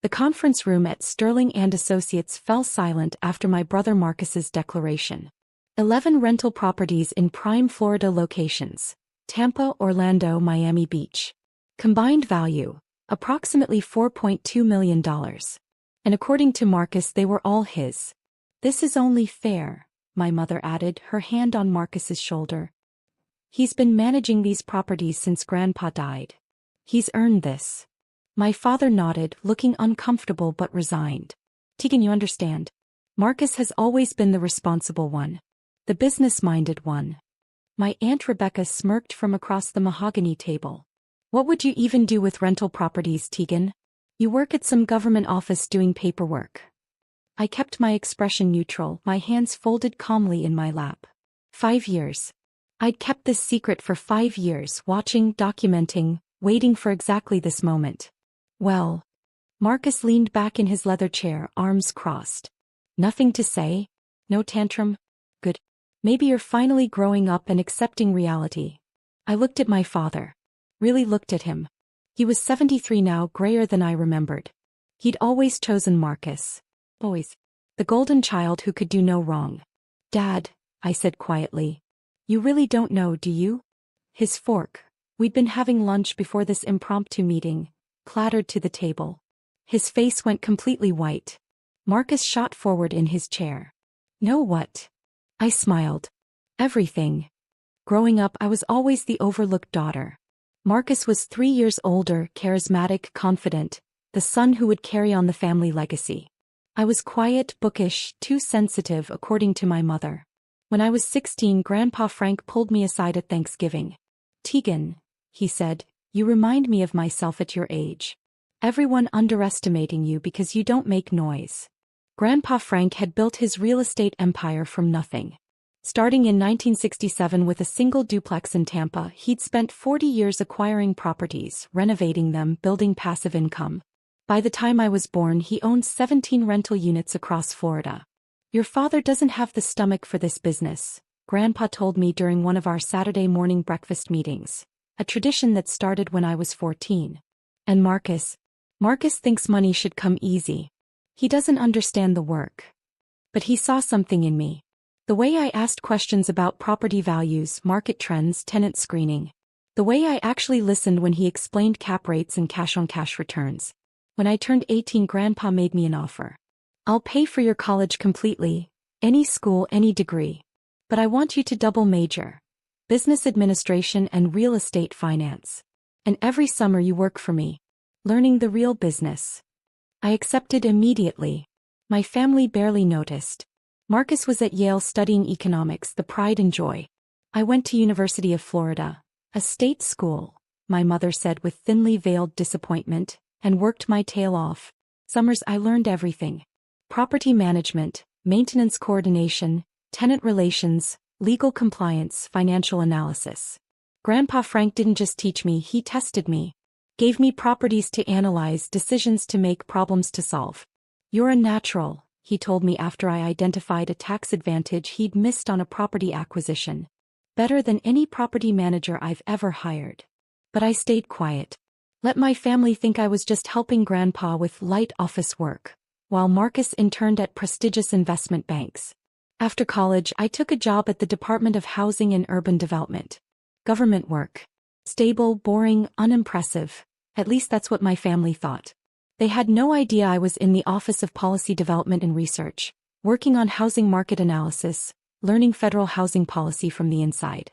The conference room at Sterling and Associates fell silent after my brother Marcus's declaration. 11 rental properties in prime Florida locations: Tampa, Orlando, Miami Beach. Combined value, approximately $4.2 million. And according to Marcus, they were all his. "This is only fair," my mother added, her hand on Marcus's shoulder. "He's been managing these properties since Grandpa died. He's earned this." My father nodded, looking uncomfortable but resigned. "Tegan, you understand. Marcus has always been the responsible one. The business-minded one." My Aunt Rebecca smirked from across the mahogany table. "What would you even do with rental properties, Tegan? You work at some government office doing paperwork." I kept my expression neutral, my hands folded calmly in my lap. 5 years. I'd kept this secret for 5 years, watching, documenting, waiting for exactly this moment. "Well." Marcus leaned back in his leather chair, arms crossed. "Nothing to say? No tantrum? Good. Maybe you're finally growing up and accepting reality." I looked at my father. Really looked at him. He was 73 now, grayer than I remembered. He'd always chosen Marcus. Always. The golden child who could do no wrong. "Dad," I said quietly. "You really don't know, do you?" His fork, we'd been having lunch before this impromptu meeting, clattered to the table. His face went completely white. Marcus shot forward in his chair. "Know what?" I smiled. "Everything. Growing up, I was always the overlooked daughter. Marcus was 3 years older, charismatic, confident, the son who would carry on the family legacy. I was quiet, bookish, too sensitive according to my mother. When I was 16, Grandpa Frank pulled me aside at Thanksgiving. "Tegan," he said, "you remind me of myself at your age. Everyone underestimating you because you don't make noise." Grandpa Frank had built his real estate empire from nothing. Starting in 1967 with a single duplex in Tampa, he'd spent 40 years acquiring properties, renovating them, building passive income. By the time I was born, he owned 17 rental units across Florida. "Your father doesn't have the stomach for this business," Grandpa told me during one of our Saturday morning breakfast meetings, a tradition that started when I was 14. "And Marcus thinks money should come easy. He doesn't understand the work." But he saw something in me. The way I asked questions about property values, market trends, tenant screening. The way I actually listened when he explained cap rates and cash-on-cash returns. When I turned 18, Grandpa made me an offer. "I'll pay for your college completely, any school, any degree. But I want you to double major. Business administration and real estate finance. And every summer you work for me. Learning the real business." I accepted immediately. My family barely noticed. Marcus was at Yale studying economics, the pride and joy. I went to University of Florida, a state school, my mother said with thinly veiled disappointment, and worked my tail off. Summers I learned everything. Property management, maintenance coordination, tenant relations, legal compliance, financial analysis. Grandpa Frank didn't just teach me, he tested me. Gave me properties to analyze, decisions to make, problems to solve. "You're a natural," he told me after I identified a tax advantage he'd missed on a property acquisition. "Better than any property manager I've ever hired." But I stayed quiet. Let my family think I was just helping Grandpa with light office work, while Marcus interned at prestigious investment banks. After college, I took a job at the Department of Housing and Urban Development. Government work. Stable, boring, unimpressive. At least that's what my family thought. They had no idea I was in the Office of Policy Development and Research, working on housing market analysis, learning federal housing policy from the inside.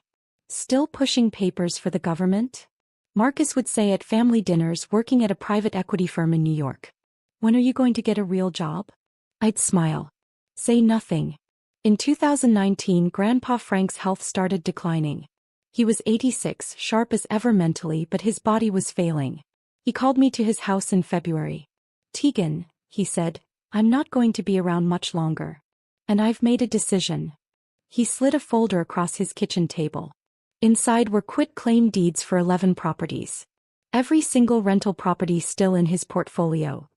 "Still pushing papers for the government?" Marcus would say at family dinners, working at a private equity firm in New York. "When are you going to get a real job?" I'd smile. Say nothing. In 2019, Grandpa Frank's health started declining. He was 86, sharp as ever mentally, but his body was failing. He called me to his house in February. "Tegan," he said, "I'm not going to be around much longer. And I've made a decision." He slid a folder across his kitchen table. Inside were quit-claim deeds for 11 properties. Every single rental property still in his portfolio.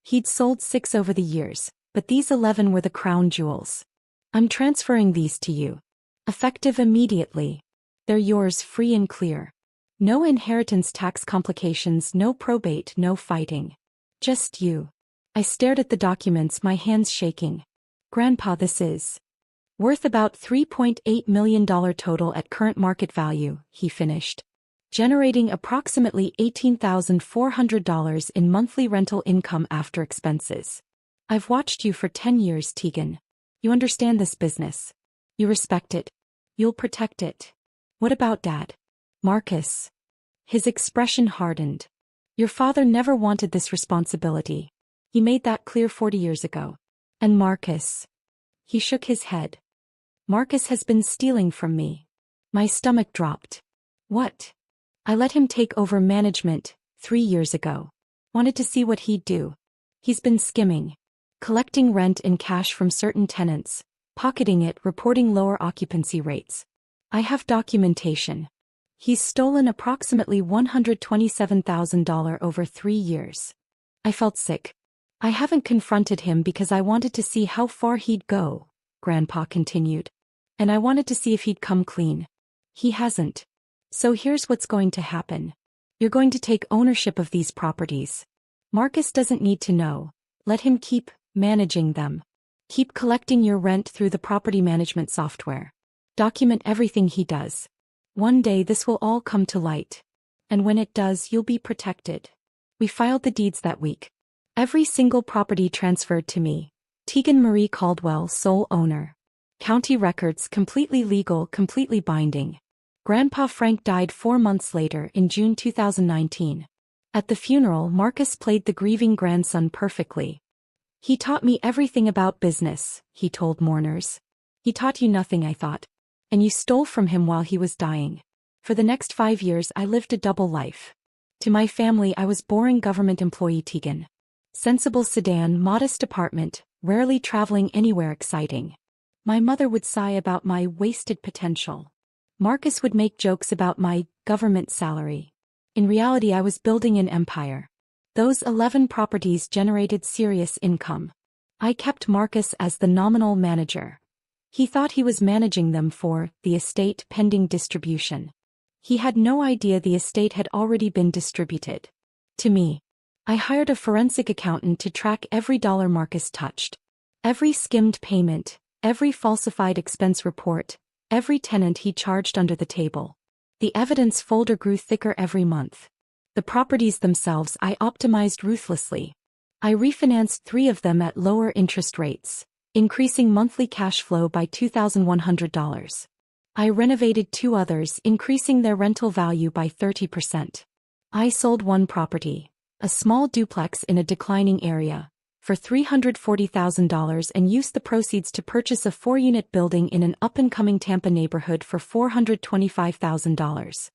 He'd sold 6 over the years, but these 11 were the crown jewels. "I'm transferring these to you. Effective immediately. They're yours free and clear. No inheritance tax complications, no probate, no fighting. Just you. I stared at the documents, my hands shaking. Grandpa, this is worth about $3.8 million total at current market value, he finished. Generating approximately $18,400 in monthly rental income after expenses. I've watched you for 10 years, Tegan. You understand this business. You respect it. You'll protect it. What about Dad? Marcus. His expression hardened. Your father never wanted this responsibility. He made that clear 40 years ago. And Marcus. He shook his head. Marcus has been stealing from me. My stomach dropped. What? I let him take over management 3 years ago. Wanted to see what he'd do. He's been skimming. Collecting rent and cash from certain tenants, pocketing it, reporting lower occupancy rates. I have documentation. He's stolen approximately $127,000 over 3 years. I felt sick. I haven't confronted him because I wanted to see how far he'd go, Grandpa continued. And I wanted to see if he'd come clean. He hasn't. So here's what's going to happen. You're going to take ownership of these properties. Marcus doesn't need to know. Let him keep managing them. Keep collecting your rent through the property management software. Document everything he does. One day this will all come to light. And when it does, you'll be protected. We filed the deeds that week. Every single property transferred to me. Tegan Marie Caldwell, sole owner. County records, completely legal, completely binding. Grandpa Frank died 4 months later in June 2019. At the funeral, Marcus played the grieving grandson perfectly. He taught me everything about business, he told mourners. He taught you nothing, I thought. And you stole from him while he was dying. For the next 5 years I lived a double life. To my family I was boring government employee Tegan. Sensible sedan, modest apartment, rarely traveling anywhere exciting. My mother would sigh about my wasted potential. Marcus would make jokes about my government salary. In reality I was building an empire. Those 11 properties generated serious income. I kept Marcus as the nominal manager. He thought he was managing them for the estate pending distribution. He had no idea the estate had already been distributed. To me. I hired a forensic accountant to track every dollar Marcus touched. Every skimmed payment, every falsified expense report, every tenant he charged under the table. The evidence folder grew thicker every month. The properties themselves I optimized ruthlessly. I refinanced 3 of them at lower interest rates, increasing monthly cash flow by $2,100. I renovated 2 others, increasing their rental value by 30%. I sold 1 property, a small duplex in a declining area, for $340,000 and used the proceeds to purchase a 4-unit building in an up-and-coming Tampa neighborhood for $425,000.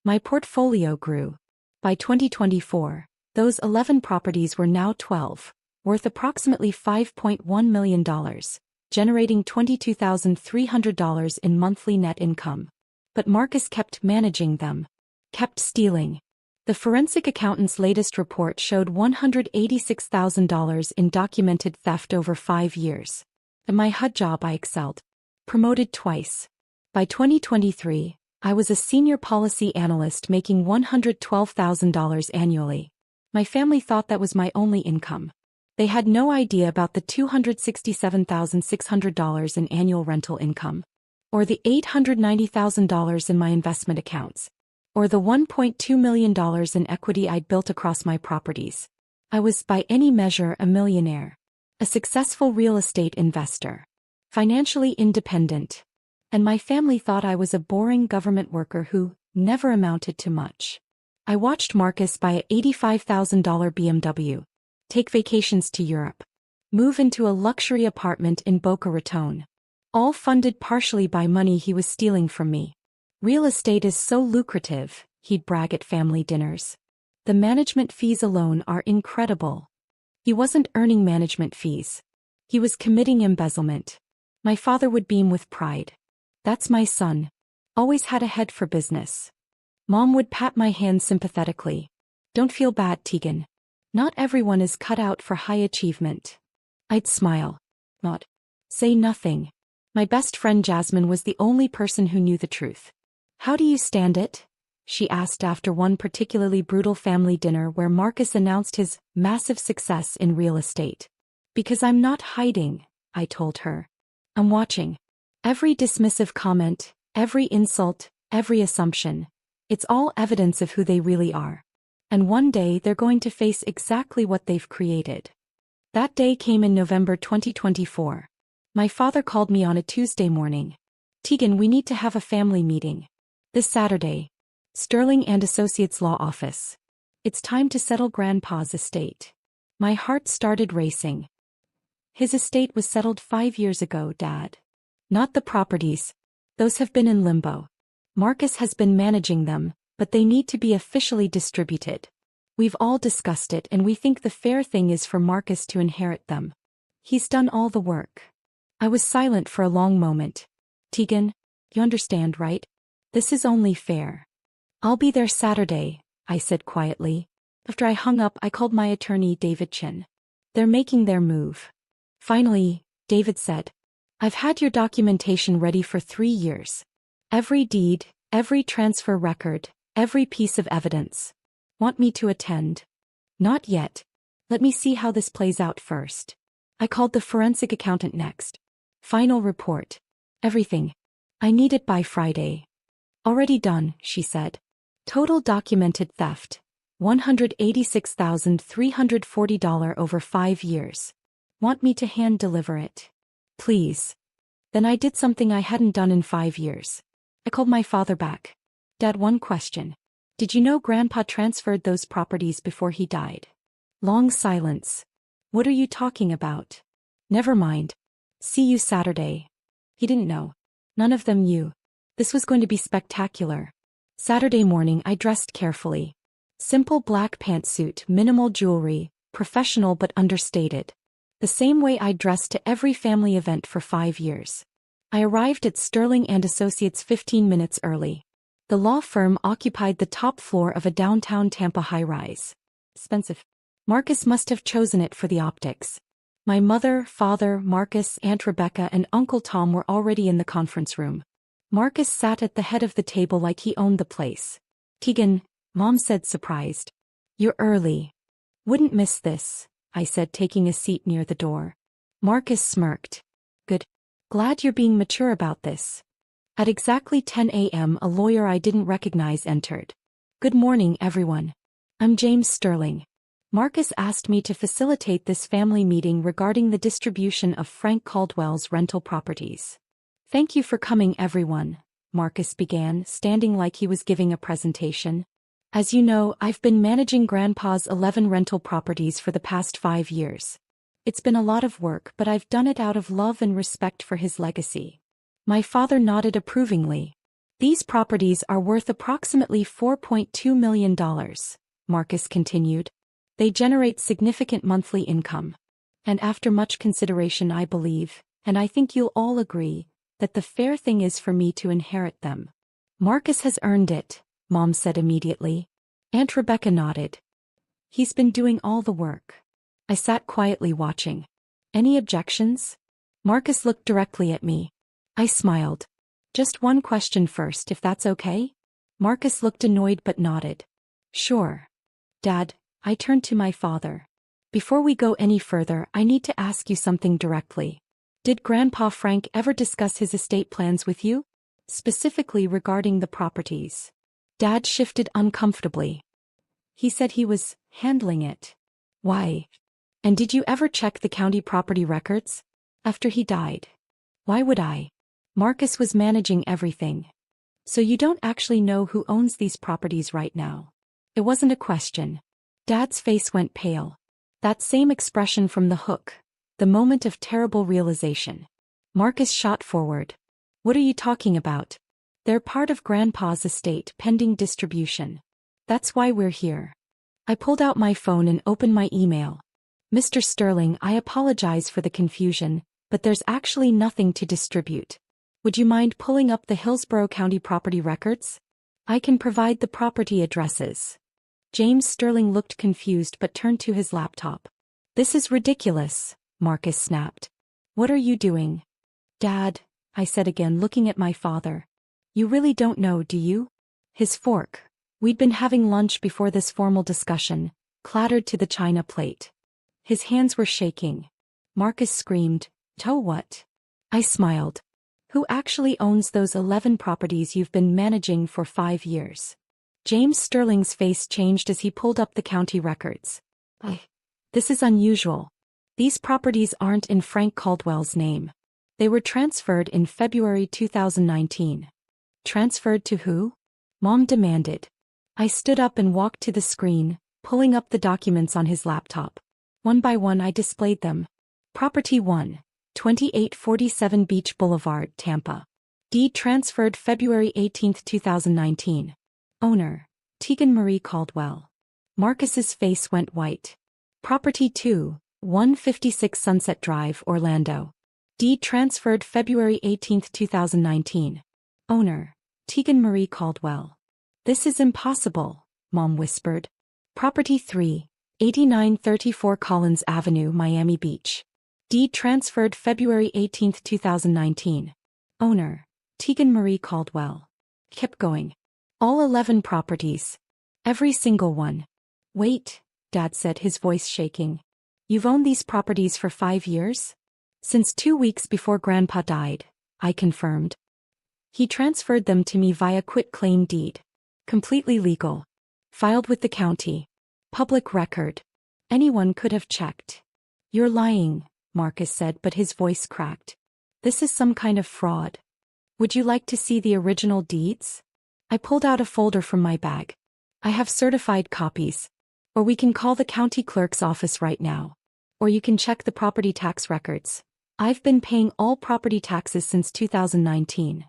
My portfolio grew. By 2024, those 11 properties were now 12, worth approximately $5.1 million, generating $22,300 in monthly net income. But Marcus kept managing them. Kept stealing. The forensic accountant's latest report showed $186,000 in documented theft over 5 years. At my HUD job I excelled. Promoted twice. By 2023, I was a senior policy analyst making $112,000 annually. My family thought that was my only income. They had no idea about the $267,600 in annual rental income, or the $890,000 in my investment accounts, or the $1.2 million in equity I'd built across my properties. I was by any measure a millionaire, a successful real estate investor, financially independent. And my family thought I was a boring government worker who never amounted to much. I watched Marcus buy a $85,000 BMW, take vacations to Europe, move into a luxury apartment in Boca Raton, all funded partially by money he was stealing from me. Real estate is so lucrative, he'd brag at family dinners. The management fees alone are incredible. He wasn't earning management fees. He was committing embezzlement. My father would beam with pride. That's my son. Always had a head for business. Mom would pat my hand sympathetically. Don't feel bad, Tegan. Not everyone is cut out for high achievement. I'd smile. Not. Say nothing. My best friend Jasmine was the only person who knew the truth. How do you stand it? she asked after one particularly brutal family dinner where Marcus announced his massive success in real estate. Because I'm not hiding, I told her. I'm watching. Every dismissive comment, every insult, every assumption. It's all evidence of who they really are. And one day they're going to face exactly what they've created. That day came in November 2024. My father called me on a Tuesday morning. Tegan, we need to have a family meeting. This Saturday. Sterling and Associates Law Office. It's time to settle Grandpa's estate. My heart started racing. His estate was settled 5 years ago, Dad. Not the properties. Those have been in limbo. Marcus has been managing them, but they need to be officially distributed. We've all discussed it and we think the fair thing is for Marcus to inherit them. He's done all the work. I was silent for a long moment. Tegan, you understand, right? This is only fair. I'll be there Saturday, I said quietly. After I hung up, I called my attorney, David Chin. They're making their move. Finally, David said, I've had your documentation ready for 3 years. Every deed, every transfer record, every piece of evidence. Want me to attend? Not yet. Let me see how this plays out first. I called the forensic accountant next. Final report. Everything. I need it by Friday. Already done, she said. Total documented theft. $186,340 over 5 years. Want me to hand deliver it? Please. Then I did something I hadn't done in 5 years. I called my father back. Dad, one question. Did you know Grandpa transferred those properties before he died? Long silence. What are you talking about? Never mind. See you Saturday. He didn't know. None of them knew. This was going to be spectacular. Saturday morning I dressed carefully. Simple black pantsuit, minimal jewelry, professional but understated. The same way I dressed to every family event for 5 years. I arrived at Sterling and Associates 15 minutes early. The law firm occupied the top floor of a downtown Tampa high-rise. Expensive. Marcus must have chosen it for the optics. My mother, father, Marcus, Aunt Rebecca and Uncle Tom were already in the conference room. Marcus sat at the head of the table like he owned the place. Tegan, Mom said surprised. You're early. Wouldn't miss this, I said taking a seat near the door. Marcus smirked. Good. Glad you're being mature about this. At exactly 10 a.m. a lawyer I didn't recognize entered. Good morning, everyone. I'm James Sterling. Marcus asked me to facilitate this family meeting regarding the distribution of Frank Caldwell's rental properties. Thank you for coming, everyone, Marcus began, standing like he was giving a presentation. As you know, I've been managing Grandpa's 11 rental properties for the past 5 years. It's been a lot of work, but I've done it out of love and respect for his legacy. My father nodded approvingly. These properties are worth approximately $4.2 million, Marcus continued. They generate significant monthly income. And after much consideration I believe, and I think you'll all agree, that the fair thing is for me to inherit them. Marcus has earned it, Mom said immediately. Aunt Rebecca nodded. He's been doing all the work. I sat quietly watching. Any objections? Marcus looked directly at me. I smiled. Just one question first, if that's okay? Marcus looked annoyed but nodded. Sure. Dad, I turned to my father. Before we go any further, I need to ask you something directly. Did Grandpa Frank ever discuss his estate plans with you? Specifically regarding the properties. Dad shifted uncomfortably. He said he was handling it. Why? And did you ever check the county property records? After he died. Why would I? Marcus was managing everything. So you don't actually know who owns these properties right now? It wasn't a question. Dad's face went pale. That same expression from The Hook. The moment of terrible realization. Marcus shot forward. What are you talking about? They're part of Grandpa's estate pending distribution. That's why we're here. I pulled out my phone and opened my email. Mr. Sterling, I apologize for the confusion, but there's actually nothing to distribute. Would you mind pulling up the Hillsborough County property records? I can provide the property addresses. James Sterling looked confused but turned to his laptop. This is ridiculous, Marcus snapped. What are you doing? Dad, I said again looking at my father. You really don't know, do you? His fork, We'd been having lunch before this formal discussion, clattered to the china plate. His hands were shaking. Marcus screamed, "So what?" I smiled. "Who actually owns those 11 properties you've been managing for 5 years?" James Sterling's face changed as he pulled up the county records. This is unusual. These properties aren't in Frank Caldwell's name. They were transferred in February 2019. Transferred to who? Mom demanded. I stood up and walked to the screen, pulling up the documents on his laptop. One by one I displayed them. Property 1, 2847 Beach Boulevard, Tampa. Deed transferred February 18, 2019. Owner, Tegan Marie Caldwell. Marcus's face went white. Property 2, 156 Sunset Drive, Orlando. Deed transferred February 18, 2019. Owner, Tegan Marie Caldwell. This is impossible, Mom whispered. Property 3, 8934 Collins Avenue, Miami Beach. Deed transferred February 18, 2019. Owner, Tegan Marie Caldwell. Kept going. All 11 properties. Every single one. Wait, Dad said, his voice shaking. You've owned these properties for 5 years? Since 2 weeks before Grandpa died, I confirmed. He transferred them to me via quitclaim deed. Completely legal. Filed with the county. Public record. Anyone could have checked. You're lying, Marcus said, but his voice cracked. This is some kind of fraud. Would you like to see the original deeds? I pulled out a folder from my bag. I have certified copies. Or we can call the county clerk's office right now. Or you can check the property tax records. I've been paying all property taxes since 2019.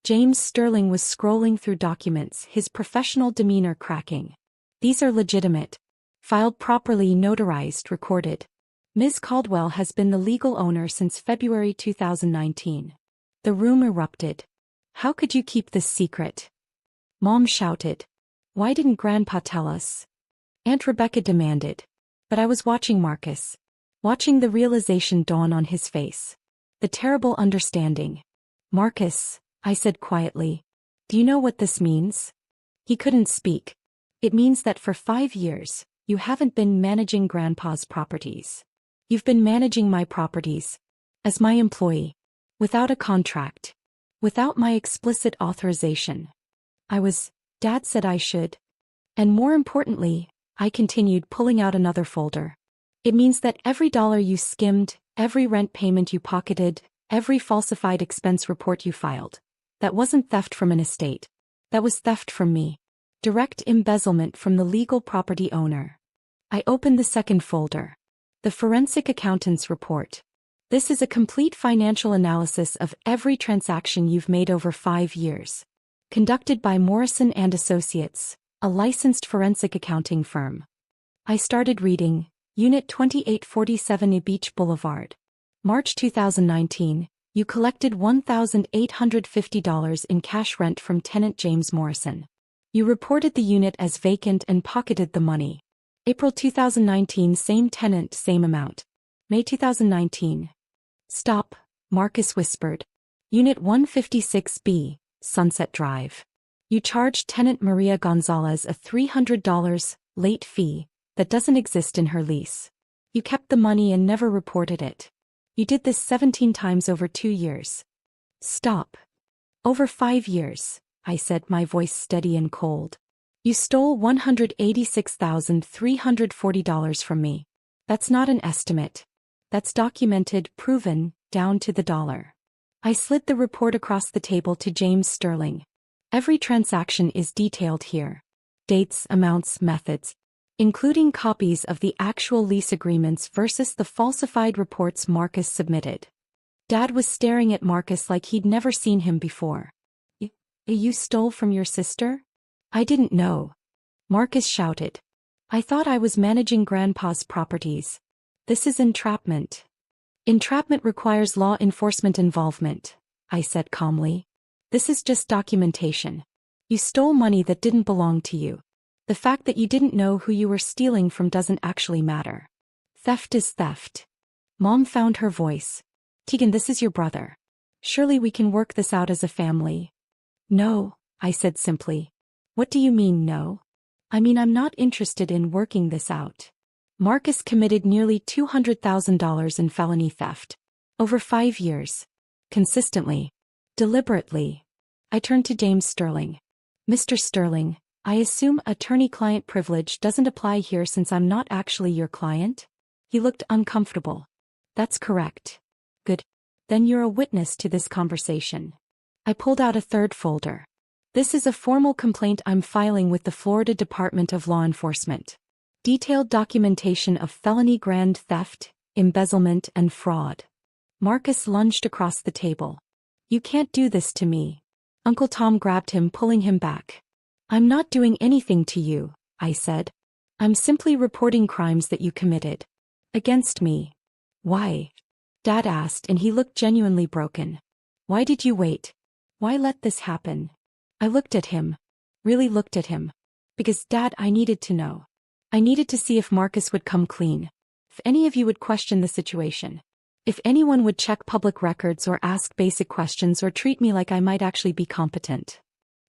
James Sterling was scrolling through documents, his professional demeanor cracking. These are legitimate. Filed properly, notarized, recorded. Ms. Caldwell has been the legal owner since February 2019. The room erupted. How could you keep this secret? Mom shouted. Why didn't Grandpa tell us? Aunt Rebecca demanded. But I was watching Marcus. Watching the realization dawn on his face. The terrible understanding. Marcus, I said quietly. Do you know what this means? He couldn't speak. It means that for 5 years, you haven't been managing Grandpa's properties. You've been managing my properties. As my employee. Without a contract. Without my explicit authorization. Dad said I should. And more importantly, I continued, pulling out another folder. It means that every dollar you skimmed, every rent payment you pocketed, every falsified expense report you filed. That wasn't theft from an estate. That was theft from me. Direct embezzlement from the legal property owner. I opened the second folder. The forensic accountant's report. This is a complete financial analysis of every transaction you've made over 5 years. Conducted by Morrison & Associates, a licensed forensic accounting firm. I started reading. Unit 2847 Beach Boulevard. March 2019, you collected $1,850 in cash rent from tenant James Morrison. You reported the unit as vacant and pocketed the money. April 2019, same tenant, same amount. May 2019. Stop, Marcus whispered. Unit 156B, Sunset Drive. You charged tenant Maria Gonzalez a $300 late fee that doesn't exist in her lease. You kept the money and never reported it. You did this 17 times over 2 years. Stop. Over 5 years, I said, my voice steady and cold. You stole $186,340 from me. That's not an estimate. That's documented, proven, down to the dollar. I slid the report across the table to James Sterling. Every transaction is detailed here. Dates, amounts, methods. Including copies of the actual lease agreements versus the falsified reports Marcus submitted. Dad was staring at Marcus like he'd never seen him before. You stole from your sister? I didn't know. Marcus shouted. I thought I was managing Grandpa's properties. This is entrapment. Entrapment requires law enforcement involvement, I said calmly. This is just documentation. You stole money that didn't belong to you. The fact that you didn't know who you were stealing from doesn't actually matter. Theft is theft. Mom found her voice. Tegan, this is your brother. Surely we can work this out as a family. No, I said simply. What do you mean no? I mean I'm not interested in working this out. Marcus committed nearly $200,000 in felony theft. Over 5 years. Consistently. Deliberately. I turned to James Sterling. Mr. Sterling, I assume attorney-client privilege doesn't apply here since I'm not actually your client? He looked uncomfortable. That's correct. Good. Then you're a witness to this conversation. I pulled out a third folder. This is a formal complaint I'm filing with the Florida Department of Law Enforcement. Detailed documentation of felony grand theft, embezzlement, and fraud. Marcus lunged across the table. You can't do this to me. Uncle Tom grabbed him, pulling him back. I'm not doing anything to you, I said. I'm simply reporting crimes that you committed. Against me. Why? Dad asked, and he looked genuinely broken. Why did you wait? Why let this happen? I looked at him. Really looked at him. Because, Dad, I needed to know. I needed to see if Marcus would come clean. If any of you would question the situation. If anyone would check public records or ask basic questions or treat me like I might actually be competent.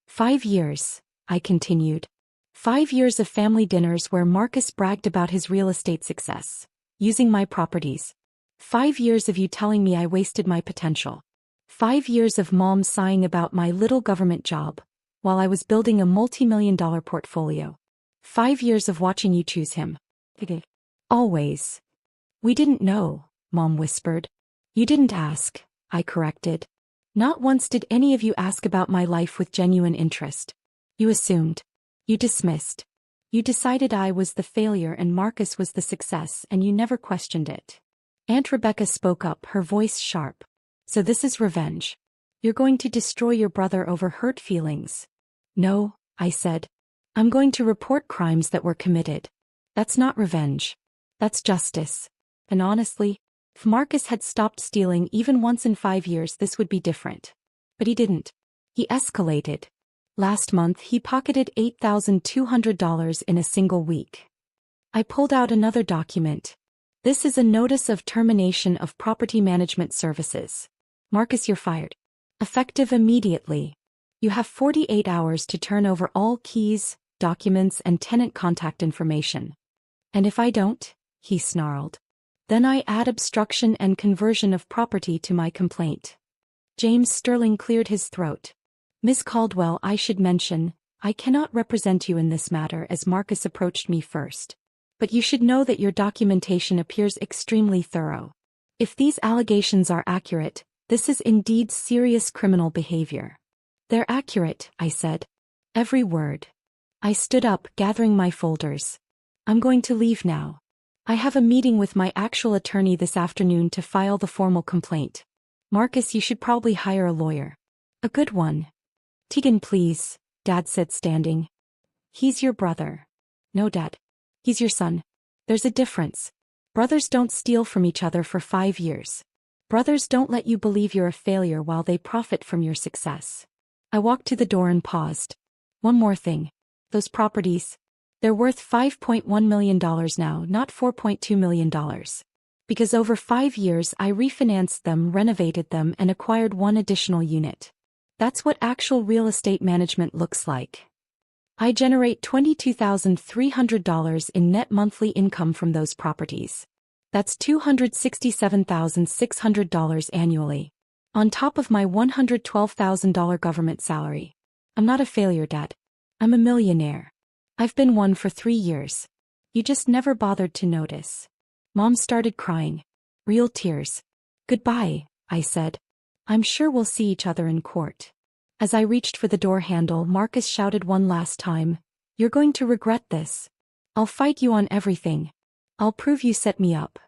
5 years, I continued. 5 years of family dinners where Marcus bragged about his real estate success. Using my properties. 5 years of you telling me I wasted my potential. 5 years of Mom sighing about my little government job, while I was building a multi-million-dollar portfolio. 5 years of watching you choose him. Always. We didn't know, Mom whispered. You didn't ask, I corrected. Not once did any of you ask about my life with genuine interest. You assumed. You dismissed. You decided I was the failure and Marcus was the success, and you never questioned it. Aunt Rebecca spoke up, her voice sharp. So this is revenge. You're going to destroy your brother over hurt feelings. No, I said. I'm going to report crimes that were committed. That's not revenge. That's justice. And honestly, if Marcus had stopped stealing even once in 5 years, this would be different. But he didn't. He escalated. Last month, he pocketed $8,200 in a single week. I pulled out another document. This is a notice of termination of property management services. Marcus, you're fired. Effective immediately. You have 48 hours to turn over all keys, documents, and tenant contact information. And if I don't, he snarled, then I add obstruction and conversion of property to my complaint. James Sterling cleared his throat. Ms. Caldwell, I should mention, I cannot represent you in this matter as Marcus approached me first. But you should know that your documentation appears extremely thorough. If these allegations are accurate, this is indeed serious criminal behavior. They're accurate, I said. Every word. I stood up, gathering my folders. I'm going to leave now. I have a meeting with my actual attorney this afternoon to file the formal complaint. Marcus, you should probably hire a lawyer. A good one. Tegan, please, Dad said, standing. He's your brother. No, Dad. He's your son. There's a difference. Brothers don't steal from each other for 5 years. Brothers don't let you believe you're a failure while they profit from your success. I walked to the door and paused. One more thing. Those properties. They're worth $5.1 million now, not $4.2 million. Because over 5 years I refinanced them, renovated them, and acquired one additional unit. That's what actual real estate management looks like. I generate $22,300 in net monthly income from those properties. That's $267,600 annually. On top of my $112,000 government salary. I'm not a failure, Dad. I'm a millionaire. I've been one for 3 years. You just never bothered to notice. Mom started crying. Real tears. Goodbye, I said. I'm sure we'll see each other in court. As I reached for the door handle, Marcus shouted one last time, You're going to regret this. I'll fight you on everything. I'll prove you set me up.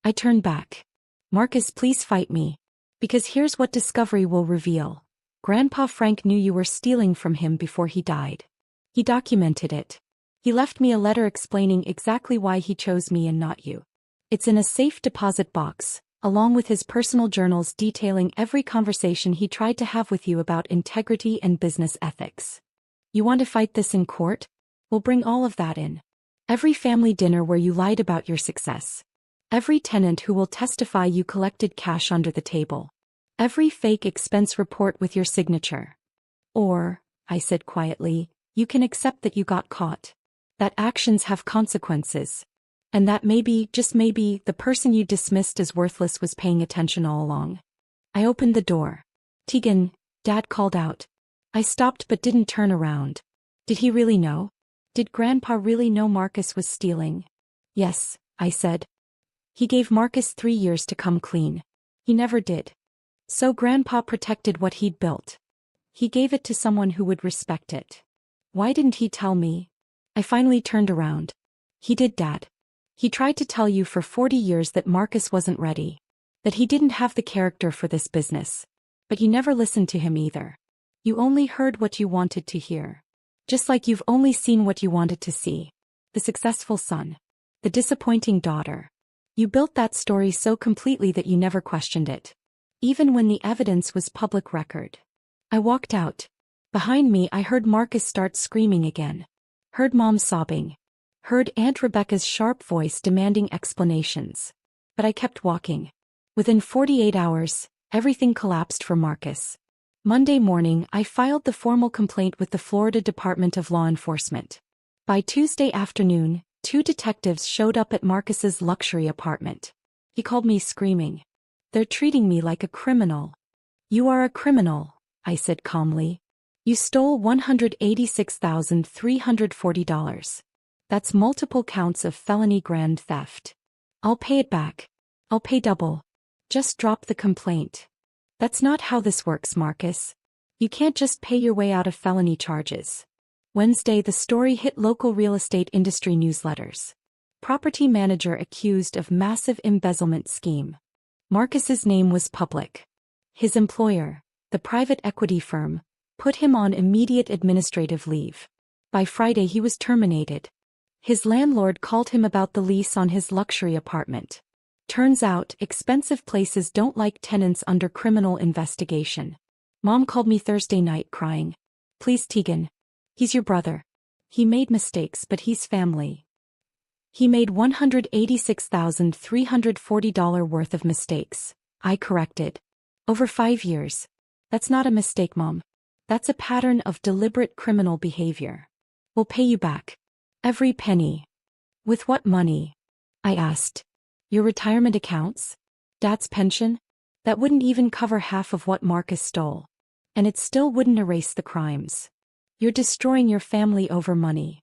I turned back. Marcus, please fight me. Because here's what discovery will reveal. Grandpa Frank knew you were stealing from him before he died. He documented it. He left me a letter explaining exactly why he chose me and not you. It's in a safe deposit box, along with his personal journals detailing every conversation he tried to have with you about integrity and business ethics. You want to fight this in court? We'll bring all of that in. Every family dinner where you lied about your success. Every tenant who will testify you collected cash under the table. Every fake expense report with your signature. Or, I said quietly, You can accept that you got caught. That actions have consequences. And that maybe, just maybe, the person you dismissed as worthless was paying attention all along. I opened the door. Tegan, Dad called out. I stopped but didn't turn around. Did he really know? Did Grandpa really know Marcus was stealing? Yes, I said. He gave Marcus 3 years to come clean. He never did. So Grandpa protected what he'd built. He gave it to someone who would respect it. Why didn't he tell me? I finally turned around. He did, Dad. He tried to tell you for 40 years that Marcus wasn't ready. That he didn't have the character for this business. But you never listened to him either. You only heard what you wanted to hear. Just like you've only seen what you wanted to see. The successful son. The disappointing daughter. You built that story so completely that you never questioned it. Even when the evidence was public record. I walked out. Behind me I heard Marcus start screaming again. Heard Mom sobbing. Heard Aunt Rebecca's sharp voice demanding explanations. But I kept walking. Within 48 hours, everything collapsed for Marcus. Monday morning I filed the formal complaint with the Florida Department of Law Enforcement. By Tuesday afternoon, 2 detectives showed up at Marcus's luxury apartment. He called me screaming. They're treating me like a criminal. You are a criminal, I said calmly. You stole $186,340. That's multiple counts of felony grand theft. I'll pay it back. I'll pay double. Just drop the complaint. That's not how this works, Marcus. You can't just pay your way out of felony charges. Wednesday, the story hit local real estate industry newsletters. Property manager accused of massive embezzlement scheme. Marcus's name was public. His employer, the private equity firm, put him on immediate administrative leave. By Friday he was terminated. His landlord called him about the lease on his luxury apartment. Turns out, expensive places don't like tenants under criminal investigation. Mom called me Thursday night crying. Please, Tegan. He's your brother. He made mistakes, but he's family. He made $186,340 worth of mistakes. I corrected. Over 5 years. That's not a mistake, Mom. That's a pattern of deliberate criminal behavior. We'll pay you back. Every penny. With what money? I asked. Your retirement accounts? Dad's pension? That wouldn't even cover half of what Marcus stole. And it still wouldn't erase the crimes. You're destroying your family over money.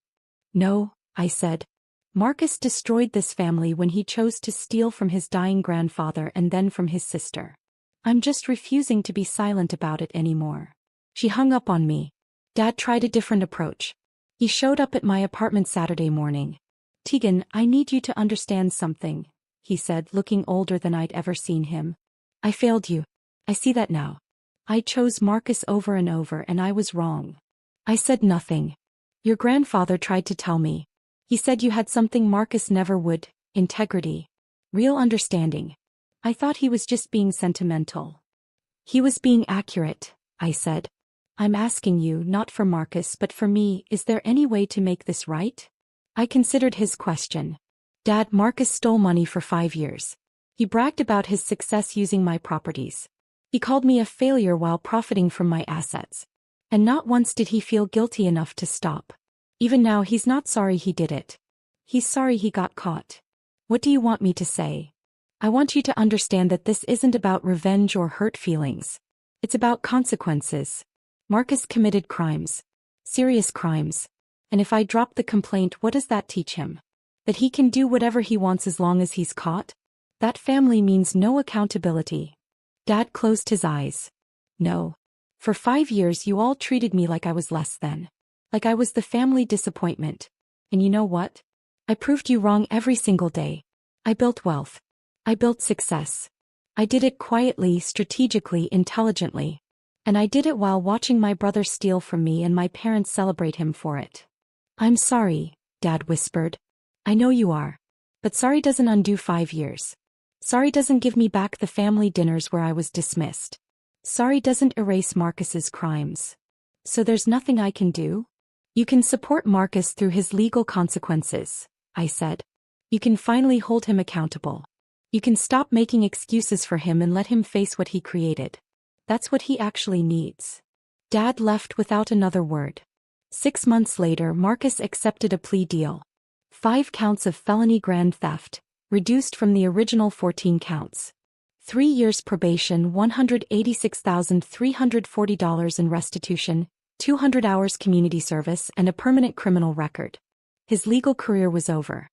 No, I said. Marcus destroyed this family when he chose to steal from his dying grandfather and then from his sister. I'm just refusing to be silent about it anymore. She hung up on me. Dad tried a different approach. He showed up at my apartment Saturday morning. Tegan, I need you to understand something, he said, looking older than I'd ever seen him. I failed you. I see that now. I chose Marcus over and over and I was wrong. I said nothing. Your grandfather tried to tell me. He said you had something Marcus never would, integrity. Real understanding. I thought he was just being sentimental. He was being accurate, I said. I'm asking you not for Marcus but for me, is there any way to make this right? I considered his question. Dad, Marcus stole money for 5 years. He bragged about his success using my properties. He called me a failure while profiting from my assets. And not once did he feel guilty enough to stop. Even now he's not sorry he did it. He's sorry he got caught. What do you want me to say? I want you to understand that this isn't about revenge or hurt feelings. It's about consequences. Marcus committed crimes. Serious crimes. And if I drop the complaint, what does that teach him? That he can do whatever he wants as long as he's caught? That family means no accountability. Dad closed his eyes. No. For 5 years you all treated me like I was less than. Like I was the family disappointment. And you know what? I proved you wrong every single day. I built wealth. I built success. I did it quietly, strategically, intelligently. And I did it while watching my brother steal from me and my parents celebrate him for it. I'm sorry, Dad whispered. I know you are. But sorry doesn't undo 5 years. Sorry doesn't give me back the family dinners where I was dismissed. Sorry doesn't erase Marcus's crimes. So there's nothing I can do? You can support Marcus through his legal consequences, I said. You can finally hold him accountable. You can stop making excuses for him and let him face what he created. That's what he actually needs. Dad left without another word. 6 months later, Marcus accepted a plea deal. 5 counts of felony grand theft, reduced from the original 14 counts. 3 years probation, $186,340 in restitution, 200 hours community service, and a permanent criminal record. His legal career was over.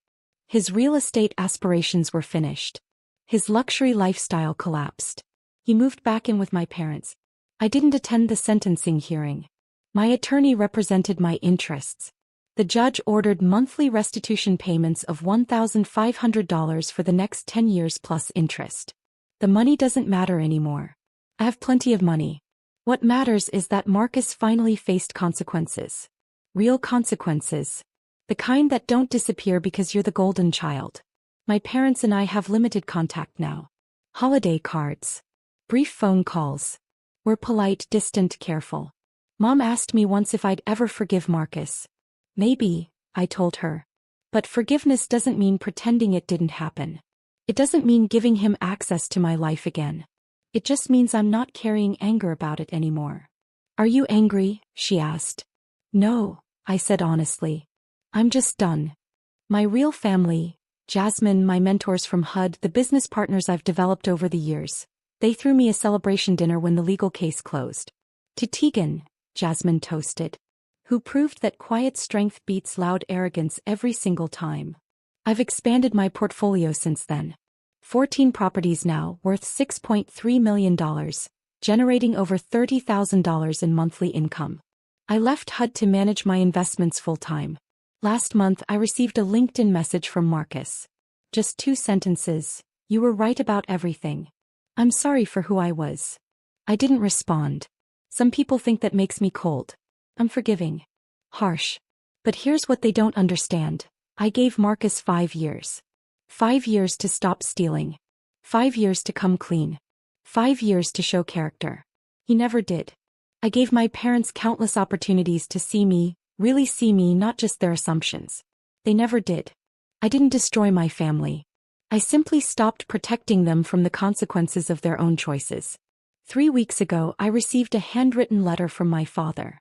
His real estate aspirations were finished. His luxury lifestyle collapsed. He moved back in with my parents. I didn't attend the sentencing hearing. My attorney represented my interests. The judge ordered monthly restitution payments of $1,500 for the next 10 years plus interest. The money doesn't matter anymore. I have plenty of money. What matters is that Marcus finally faced consequences. Real consequences. The kind that don't disappear because you're the golden child. My parents and I have limited contact now. Holiday cards. Brief phone calls. We're polite, distant, careful. Mom asked me once if I'd ever forgive Marcus. Maybe, I told her. But forgiveness doesn't mean pretending it didn't happen. It doesn't mean giving him access to my life again. It just means I'm not carrying anger about it anymore. Are you angry? She asked. No, I said honestly. I'm just done. My real family, Jasmine, my mentors from HUD, the business partners I've developed over the years, they threw me a celebration dinner when the legal case closed. To Tegan, Jasmine toasted, who proved that quiet strength beats loud arrogance every single time. I've expanded my portfolio since then. 14 properties now, worth $6.3 million, generating over $30,000 in monthly income. I left HUD to manage my investments full-time. Last month I received a LinkedIn message from Marcus. Just 2 sentences. You were right about everything. I'm sorry for who I was. I didn't respond. Some people think that makes me cold. I'm forgiving. Harsh. But here's what they don't understand. I gave Marcus 5 years. 5 years to stop stealing. 5 years to come clean. 5 years to show character. He never did. I gave my parents countless opportunities to see me, really see me, not just their assumptions. They never did. I didn't destroy my family. I simply stopped protecting them from the consequences of their own choices. 3 weeks ago I received a handwritten letter from my father.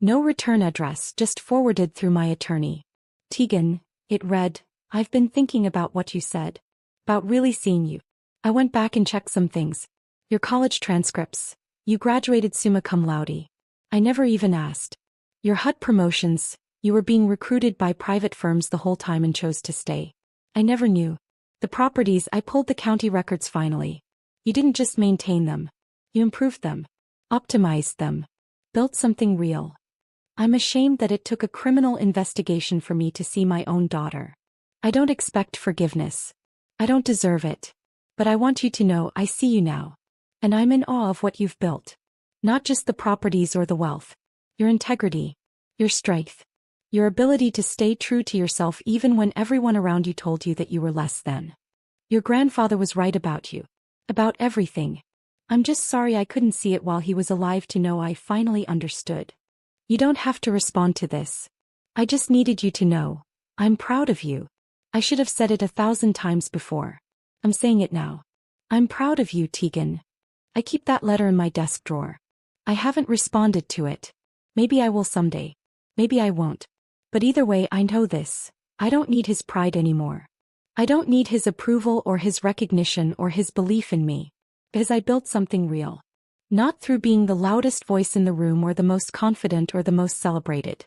No return address, just forwarded through my attorney. Tegan, it read, I've been thinking about what you said. About really seeing you. I went back and checked some things. Your college transcripts. You graduated summa cum laude. I never even asked. Your HUD promotions. You were being recruited by private firms the whole time and chose to stay. I never knew. The properties, I pulled the county records finally. You didn't just maintain them. You improved them. Optimized them. Built something real. I'm ashamed that it took a criminal investigation for me to see my own daughter. I don't expect forgiveness. I don't deserve it. But I want you to know I see you now. And I'm in awe of what you've built. Not just the properties or the wealth. Your integrity. Your strength. Your ability to stay true to yourself even when everyone around you told you that you were less than. Your grandfather was right about you. About everything. I'm just sorry I couldn't see it while he was alive to know I finally understood. You don't have to respond to this. I just needed you to know. I'm proud of you. I should have said it 1,000 times before. I'm saying it now. I'm proud of you, Tegan. I keep that letter in my desk drawer. I haven't responded to it. Maybe I will someday. Maybe I won't. But either way, I know this. I don't need his pride anymore. I don't need his approval or his recognition or his belief in me. Because I built something real. Not through being the loudest voice in the room or the most confident or the most celebrated.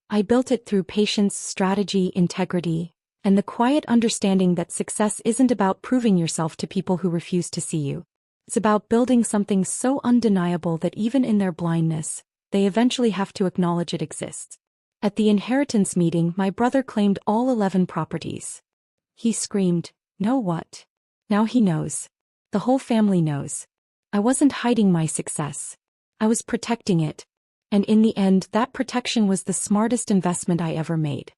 I built it through patience, strategy, integrity, and the quiet understanding that success isn't about proving yourself to people who refuse to see you. It's about building something so undeniable that even in their blindness, they eventually have to acknowledge it exists. At the inheritance meeting, my brother claimed all 11 properties. He screamed, "No what?" Now he knows. The whole family knows. I wasn't hiding my success. I was protecting it. And in the end, that protection was the smartest investment I ever made.